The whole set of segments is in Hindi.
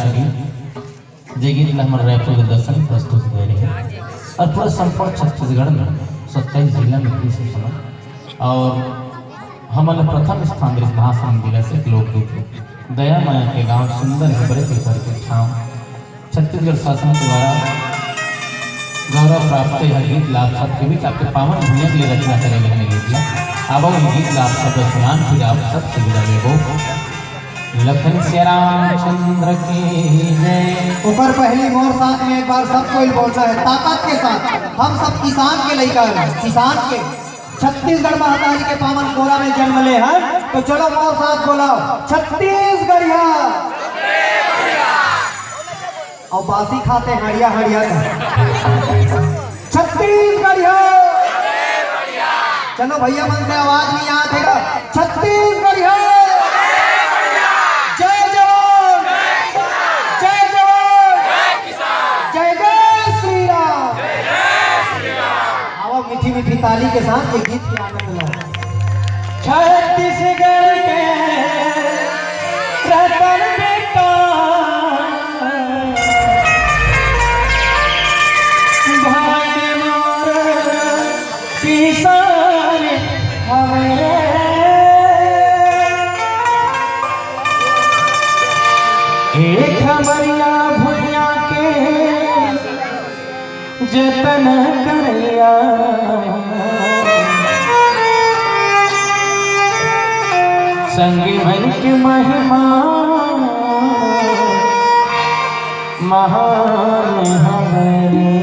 से गीत जे गीत हमारे रायपुर के दर्शन प्रस्तुत दे रहे हैं और पूरा संपूर्ण छत्तीसगढ़ में 27 जिला में भी समय और हमारे प्रथम स्थान इस महासमुंद जिला से लोकगीत दया माया के गांव सुंदर है बड़े पेपर के छाव छत्तीसगढ़ शासन के द्वारा गौरव प्राप्त यह गीत लाभ सबके बीच आपके पावन भूमि के लिए रचना करेंगे हमने गीत अब गीत लाभ सब सुनान फिर आप सबसे विदा लेगो। लखन से रामचंद्र की जय। ऊपर पहली मोर साथ में एक बार सब कोई बोलना है ताकत के साथ। हम सब किसान के लड़का किसान के छत्तीसगढ़ महातारी के पावन कोरा में जन्म ले हैं तो चलो मोर साथ बोलाओ छत्तीसगढ़िया और बासी खाते हड़िया हड़िया छत्तीसगढ़िया। चलो भैया मन से आवाज नहीं आएगा छत्तीसगढ़िया। जय जवान जय जवान जय जय श्री राम। आओ मीठी मीठी ताली के साथ एक गीत की आनंद लो। छत्तीसगढ़ के रतन बेटा भाई मोर किसान हमारे एक हमारिया भुइया के जतन करिया संगी मन के महिमा महान हमारी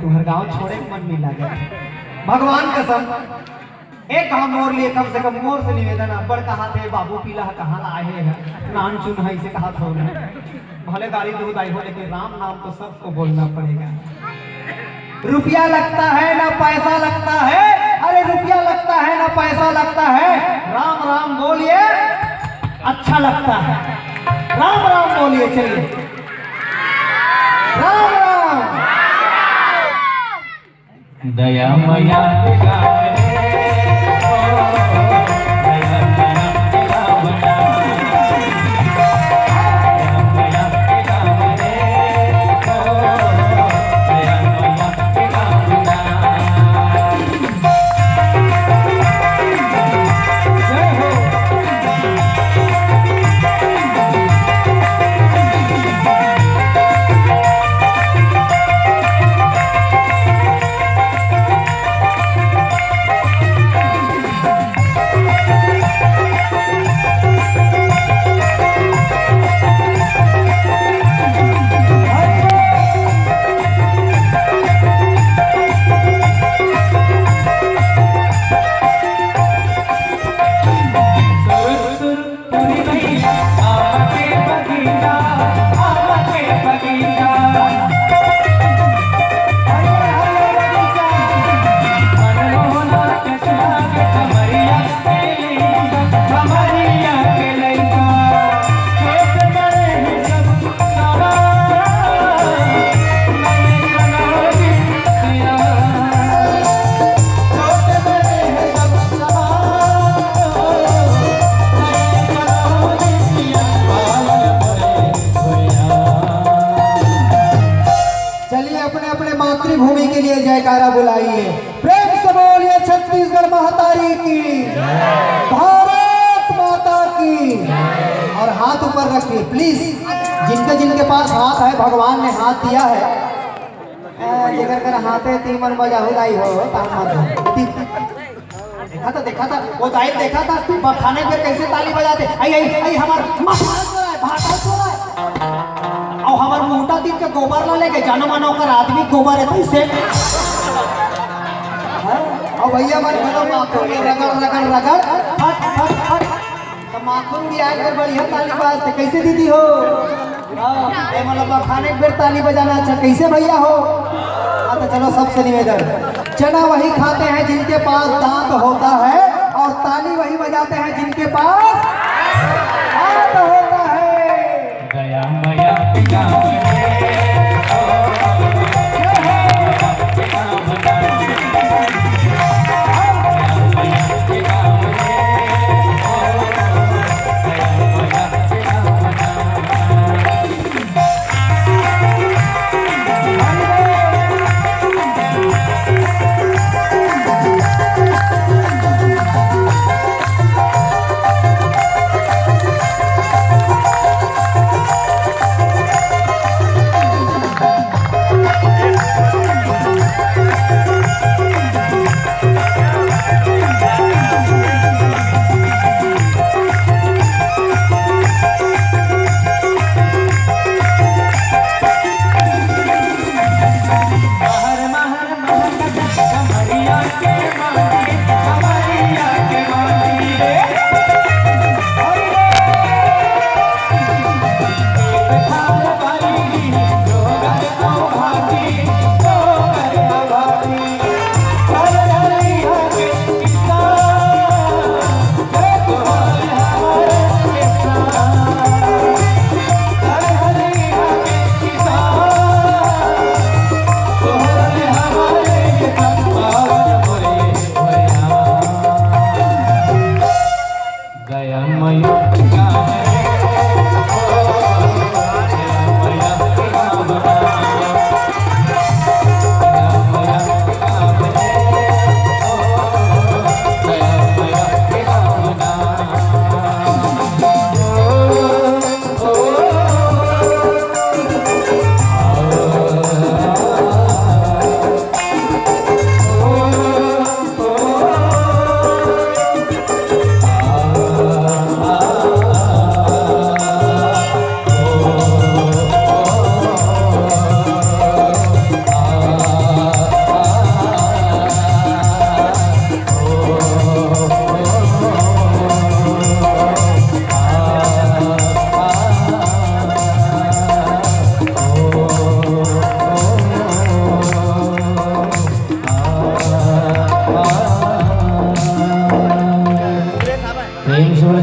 तुम्हारे गांव छोड़े मन नहीं लागत भगवान कसम। एक कहा मोर लिए कम से कम मोर से निवेदन बड़ कहा थे बाबू पीला कहाँ आए हैं नान चुन है इसे कहा था भले गाड़ी दूध आई हो लेकिन राम नाम तो सबको बोलना पड़ेगा। रुपया लगता है ना पैसा लगता है अरे रुपया लगता है ना पैसा लगता है राम राम बोलिए अच्छा लगता है राम राम बोलिए चलिए राम राम। दया मया मातृभूमि के लिए जयकारा बुलाइए प्रेम से बोलिए छत्तीसगढ़ महातारी की भारत माता की। और हाथ ऊपर रखिए प्लीज जिनके जिनके पास हाथ है भगवान ने हाथ दिया है जेकर कर हाथे तीमन बजा हो लाई हो देखा था वो टाइम देखा था खाने पे कैसे ताली बजाते आई आई आई हमार भाटा सो रहा है और हमार मोटा दिन के गोबर ला लेके जानो मानो कर आदमी गोबर है कैसे और भैया मन करो माखून में रगड़ रगड़ रगड़ फट फट फट तो माखून भी आए कर बढ़िया ताली बजाते कैसे दीदी हो ए मतलब खाने के बेर ताली बजाना अच्छा कैसे भैया हो तो चलो सबसे निवेदन चना वही खाते हैं जिनके पास दांत होता है और ताली वही बजाते हैं जिनके पास हाथ होता है गया मैया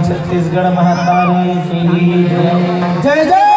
छत्तीसगढ़ महातारी की जय जय।